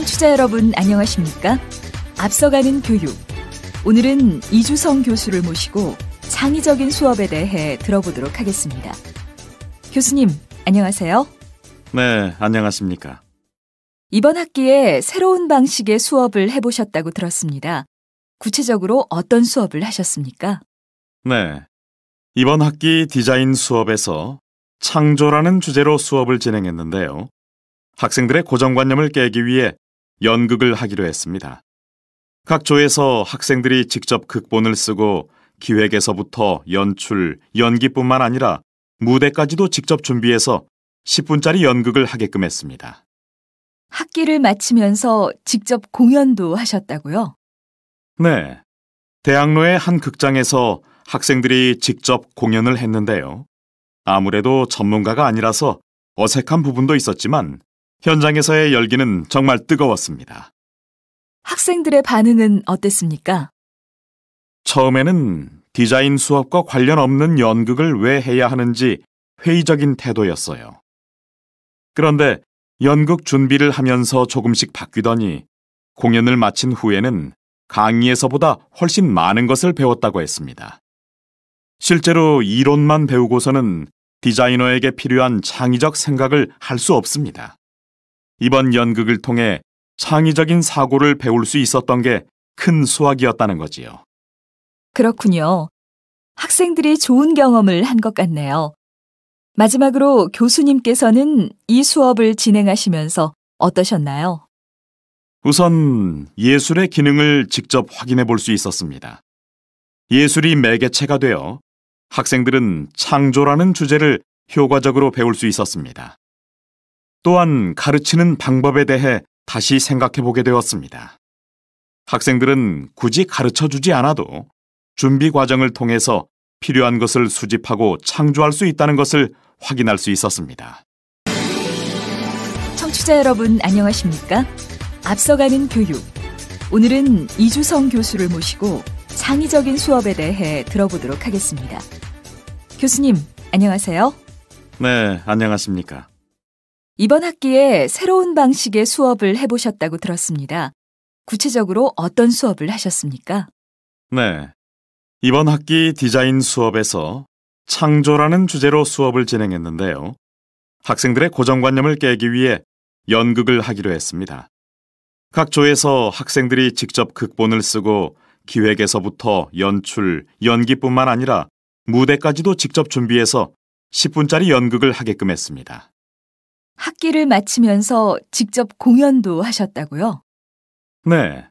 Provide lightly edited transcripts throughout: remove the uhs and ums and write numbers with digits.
청취자 여러분 안녕하십니까? 앞서가는 교육. 오늘은 이주성 교수를 모시고 창의적인 수업에 대해 들어보도록 하겠습니다. 교수님, 안녕하세요. 네, 안녕하십니까? 이번 학기에 새로운 방식의 수업을 해보셨다고 들었습니다. 구체적으로 어떤 수업을 하셨습니까? 네, 이번 학기 디자인 수업에서 창조라는 주제로 수업을 진행했는데요. 학생들의 고정관념을 깨기 위해 연극을 하기로 했습니다. 각 조에서 학생들이 직접 극본을 쓰고 기획에서부터 연출, 연기뿐만 아니라 무대까지도 직접 준비해서 10분짜리 연극을 하게끔 했습니다. 학기를 마치면서 직접 공연도 하셨다고요? 네, 대학로의 한 극장에서 학생들이 직접 공연을 했는데요. 아무래도 전문가가 아니라서 어색한 부분도 있었지만 현장에서의 열기는 정말 뜨거웠습니다. 학생들의 반응은 어땠습니까? 처음에는 디자인 수업과 관련 없는 연극을 왜 해야 하는지 회의적인 태도였어요. 그런데 연극 준비를 하면서 조금씩 바뀌더니 공연을 마친 후에는 강의에서보다 훨씬 많은 것을 배웠다고 했습니다. 실제로 이론만 배우고서는 디자이너에게 필요한 창의적 생각을 할 수 없습니다. 이번 연극을 통해 창의적인 사고를 배울 수 있었던 게 큰 수확이었다는 거지요. 그렇군요. 학생들이 좋은 경험을 한 것 같네요. 마지막으로 교수님께서는 이 수업을 진행하시면서 어떠셨나요? 우선 예술의 기능을 직접 확인해 볼 수 있었습니다. 예술이 매개체가 되어 학생들은 창조라는 주제를 효과적으로 배울 수 있었습니다. 또한 가르치는 방법에 대해 다시 생각해 보게 되었습니다. 학생들은 굳이 가르쳐 주지 않아도 준비 과정을 통해서 필요한 것을 수집하고 창조할 수 있다는 것을 확인할 수 있었습니다. 청취자 여러분 안녕하십니까? 앞서가는 교육. 오늘은 이주성 교수를 모시고 창의적인 수업에 대해 들어보도록 하겠습니다. 교수님, 안녕하세요. 네, 안녕하십니까? 이번 학기에 새로운 방식의 수업을 해보셨다고 들었습니다. 구체적으로 어떤 수업을 하셨습니까? 네, 이번 학기 디자인 수업에서 창조라는 주제로 수업을 진행했는데요. 학생들의 고정관념을 깨기 위해 연극을 하기로 했습니다. 각 조에서 학생들이 직접 극본을 쓰고 기획에서부터 연출, 연기뿐만 아니라 무대까지도 직접 준비해서 10분짜리 연극을 하게끔 했습니다. 학기를 마치면서 직접 공연도 하셨다고요? 네,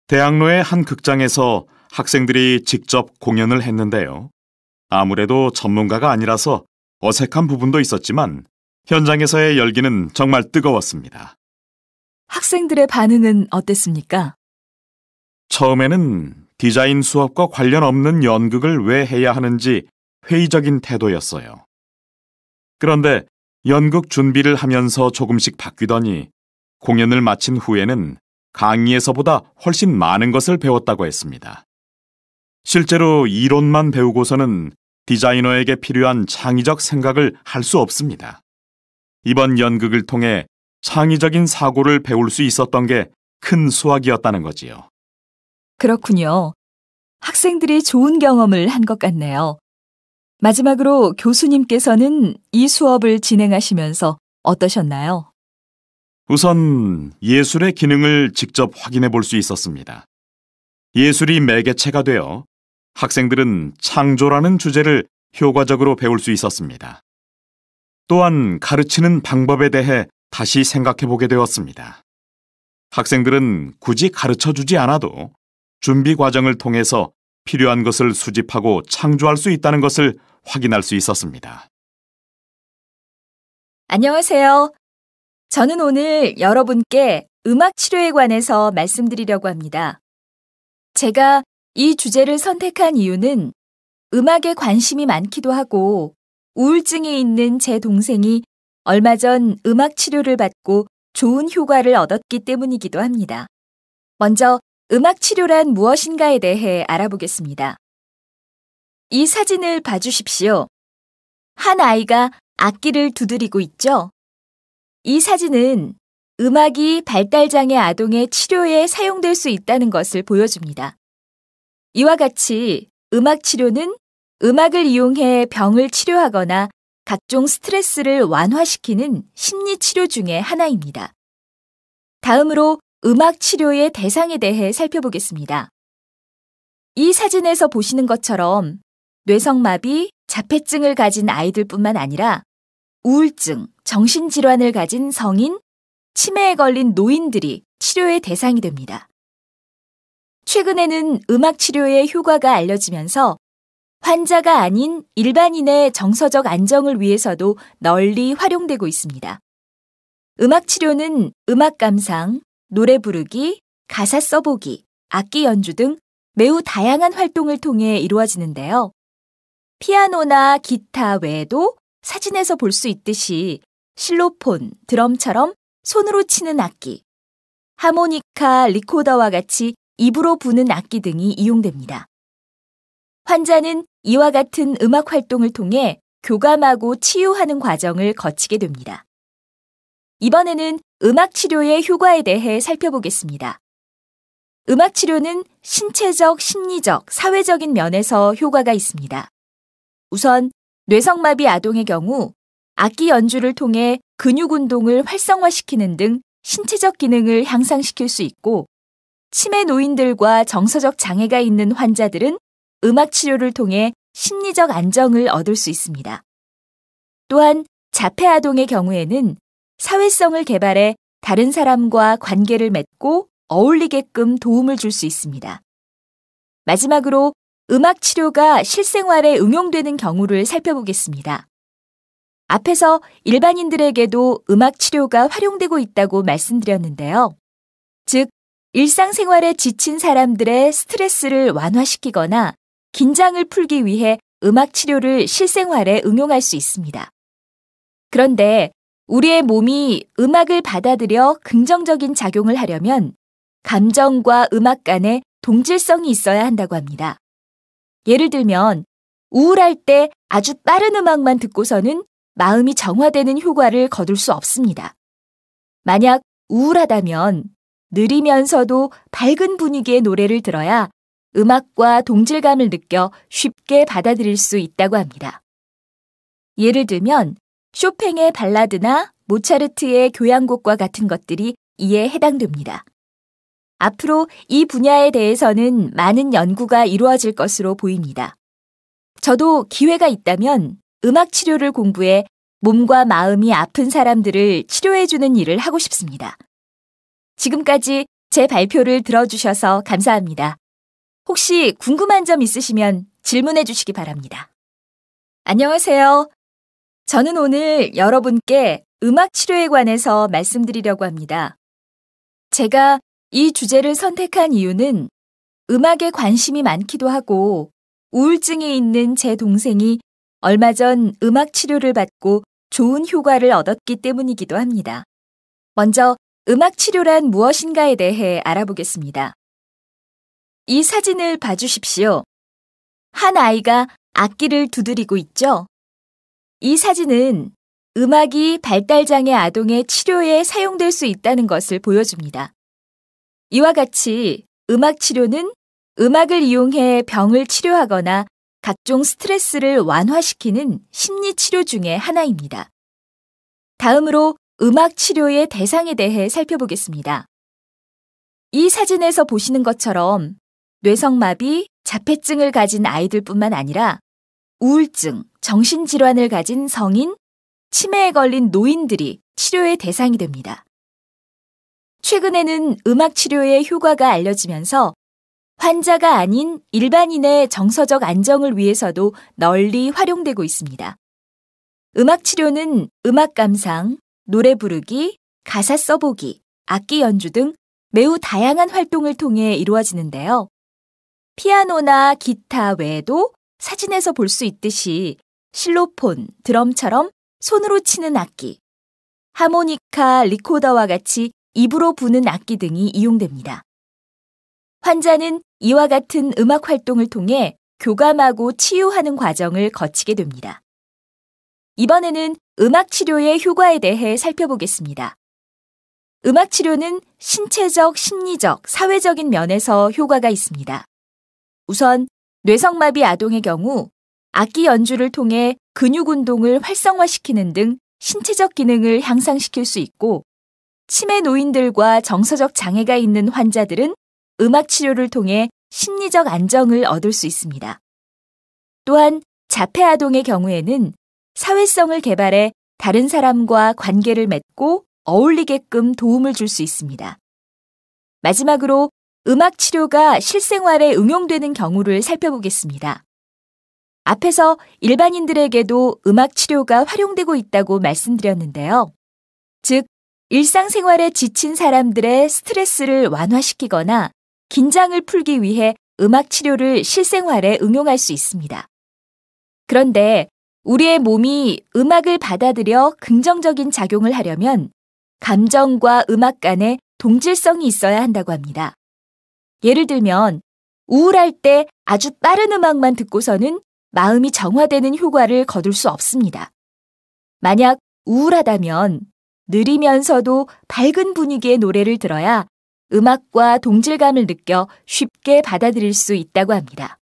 대학로의 한 극장에서 학생들이 직접 공연을 했는데요. 아무래도 전문가가 아니라서 어색한 부분도 있었지만 현장에서의 열기는 정말 뜨거웠습니다. 학생들의 반응은 어땠습니까? 처음에는 디자인 수업과 관련 없는 연극을 왜 해야 하는지 회의적인 태도였어요. 그런데 연극 준비를 하면서 조금씩 바뀌더니 공연을 마친 후에는 강의에서보다 훨씬 많은 것을 배웠다고 했습니다. 실제로 이론만 배우고서는 디자이너에게 필요한 창의적 생각을 할 수 없습니다. 이번 연극을 통해 창의적인 사고를 배울 수 있었던 게 큰 수확이었다는 거지요. 그렇군요. 학생들이 좋은 경험을 한 것 같네요. 마지막으로 교수님께서는 이 수업을 진행하시면서 어떠셨나요? 우선 예술의 기능을 직접 확인해 볼 수 있었습니다. 예술이 매개체가 되어 학생들은 창조라는 주제를 효과적으로 배울 수 있었습니다. 또한 가르치는 방법에 대해 다시 생각해 보게 되었습니다. 학생들은 굳이 가르쳐 주지 않아도 준비 과정을 통해서 필요한 것을 수집하고 창조할 수 있다는 것을 확인할 수 있었습니다. 안녕하세요. 저는 오늘 여러분께 음악 치료에 관해서 말씀드리려고 합니다. 제가 이 주제를 선택한 이유는 음악에 관심이 많기도 하고 우울증이 있는 제 동생이 얼마 전 음악 치료를 받고 좋은 효과를 얻었기 때문이기도 합니다. 먼저 음악 치료란 무엇인가에 대해 알아보겠습니다. 이 사진을 봐주십시오. 한 아이가 악기를 두드리고 있죠? 이 사진은 음악이 발달장애 아동의 치료에 사용될 수 있다는 것을 보여줍니다. 이와 같이 음악 치료는 음악을 이용해 병을 치료하거나 각종 스트레스를 완화시키는 심리 치료 중의 하나입니다. 다음으로 음악 치료의 대상에 대해 살펴보겠습니다. 이 사진에서 보시는 것처럼 뇌성마비, 자폐증을 가진 아이들뿐만 아니라 우울증, 정신질환을 가진 성인, 치매에 걸린 노인들이 치료의 대상이 됩니다. 최근에는 음악 치료의 효과가 알려지면서 환자가 아닌 일반인의 정서적 안정을 위해서도 널리 활용되고 있습니다. 음악 치료는 음악 감상, 노래 부르기, 가사 써보기, 악기 연주 등 매우 다양한 활동을 통해 이루어지는데요. 피아노나 기타 외에도 사진에서 볼 수 있듯이 실로폰, 드럼처럼 손으로 치는 악기, 하모니카, 리코더와 같이 입으로 부는 악기 등이 이용됩니다. 환자는 이와 같은 음악 활동을 통해 교감하고 치유하는 과정을 거치게 됩니다. 이번에는 음악 치료의 효과에 대해 살펴보겠습니다. 음악 치료는 신체적, 심리적, 사회적인 면에서 효과가 있습니다. 우선 뇌성마비 아동의 경우 악기 연주를 통해 근육 운동을 활성화시키는 등 신체적 기능을 향상시킬 수 있고, 치매 노인들과 정서적 장애가 있는 환자들은 음악 치료를 통해 심리적 안정을 얻을 수 있습니다. 또한 자폐 아동의 경우에는 사회성을 개발해 다른 사람과 관계를 맺고 어울리게끔 도움을 줄 수 있습니다. 마지막으로 음악 치료가 실생활에 응용되는 경우를 살펴보겠습니다. 앞에서 일반인들에게도 음악 치료가 활용되고 있다고 말씀드렸는데요. 즉, 일상생활에 지친 사람들의 스트레스를 완화시키거나 긴장을 풀기 위해 음악 치료를 실생활에 응용할 수 있습니다. 그런데 우리의 몸이 음악을 받아들여 긍정적인 작용을 하려면 감정과 음악 간에 동질성이 있어야 한다고 합니다. 예를 들면 우울할 때 아주 빠른 음악만 듣고서는 마음이 정화되는 효과를 거둘 수 없습니다. 만약 우울하다면 느리면서도 밝은 분위기의 노래를 들어야 음악과 동질감을 느껴 쉽게 받아들일 수 있다고 합니다. 예를 들면 쇼팽의 발라드나 모차르트의 교향곡과 같은 것들이 이에 해당됩니다. 앞으로 이 분야에 대해서는 많은 연구가 이루어질 것으로 보입니다. 저도 기회가 있다면 음악 치료를 공부해 몸과 마음이 아픈 사람들을 치료해주는 일을 하고 싶습니다. 지금까지 제 발표를 들어주셔서 감사합니다. 혹시 궁금한 점 있으시면 질문해 주시기 바랍니다. 안녕하세요. 저는 오늘 여러분께 음악 치료에 관해서 말씀드리려고 합니다. 제가 이 주제를 선택한 이유는 음악에 관심이 많기도 하고 우울증이 있는 제 동생이 얼마 전 음악 치료를 받고 좋은 효과를 얻었기 때문이기도 합니다. 먼저 음악 치료란 무엇인가에 대해 알아보겠습니다. 이 사진을 봐주십시오. 한 아이가 악기를 두드리고 있죠? 이 사진은 음악이 발달장애 아동의 치료에 사용될 수 있다는 것을 보여줍니다. 이와 같이 음악 치료는 음악을 이용해 병을 치료하거나 각종 스트레스를 완화시키는 심리 치료 중의 하나입니다. 다음으로 음악 치료의 대상에 대해 살펴보겠습니다. 이 사진에서 보시는 것처럼 뇌성마비, 자폐증을 가진 아이들뿐만 아니라 우울증, 정신질환을 가진 성인, 치매에 걸린 노인들이 치료의 대상이 됩니다. 최근에는 음악 치료의 효과가 알려지면서 환자가 아닌 일반인의 정서적 안정을 위해서도 널리 활용되고 있습니다. 음악 치료는 음악 감상, 노래 부르기, 가사 써보기, 악기 연주 등 매우 다양한 활동을 통해 이루어지는데요. 피아노나 기타 외에도 사진에서 볼 수 있듯이 실로폰, 드럼처럼 손으로 치는 악기, 하모니카, 리코더와 같이 입으로 부는 악기 등이 이용됩니다. 환자는 이와 같은 음악 활동을 통해 교감하고 치유하는 과정을 거치게 됩니다. 이번에는 음악 치료의 효과에 대해 살펴보겠습니다. 음악 치료는 신체적, 심리적, 사회적인 면에서 효과가 있습니다. 우선 뇌성마비 아동의 경우 악기 연주를 통해 근육 운동을 활성화시키는 등 신체적 기능을 향상시킬 수 있고, 치매 노인들과 정서적 장애가 있는 환자들은 음악 치료를 통해 심리적 안정을 얻을 수 있습니다. 또한 자폐 아동의 경우에는 사회성을 개발해 다른 사람과 관계를 맺고 어울리게끔 도움을 줄 수 있습니다. 마지막으로 음악 치료가 실생활에 응용되는 경우를 살펴보겠습니다. 앞에서 일반인들에게도 음악 치료가 활용되고 있다고 말씀드렸는데요. 즉, 일상생활에 지친 사람들의 스트레스를 완화시키거나 긴장을 풀기 위해 음악 치료를 실생활에 응용할 수 있습니다. 그런데 우리의 몸이 음악을 받아들여 긍정적인 작용을 하려면 감정과 음악 간에 동질성이 있어야 한다고 합니다. 예를 들면 우울할 때 아주 빠른 음악만 듣고서는 마음이 정화되는 효과를 거둘 수 없습니다. 만약 우울하다면 느리면서도 밝은 분위기의 노래를 들어야 음악과 동질감을 느껴 쉽게 받아들일 수 있다고 합니다.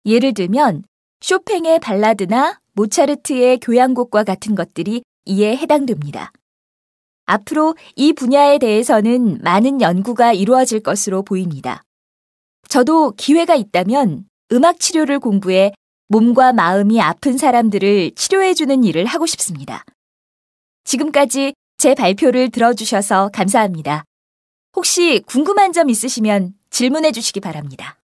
예를 들면 쇼팽의 발라드나 모차르트의 교향곡과 같은 것들이 이에 해당됩니다. 앞으로 이 분야에 대해서는 많은 연구가 이루어질 것으로 보입니다. 저도 기회가 있다면 음악 치료를 공부해 몸과 마음이 아픈 사람들을 치료해주는 일을 하고 싶습니다. 지금까지 제 발표를 들어주셔서 감사합니다. 혹시 궁금한 점 있으시면 질문해 주시기 바랍니다.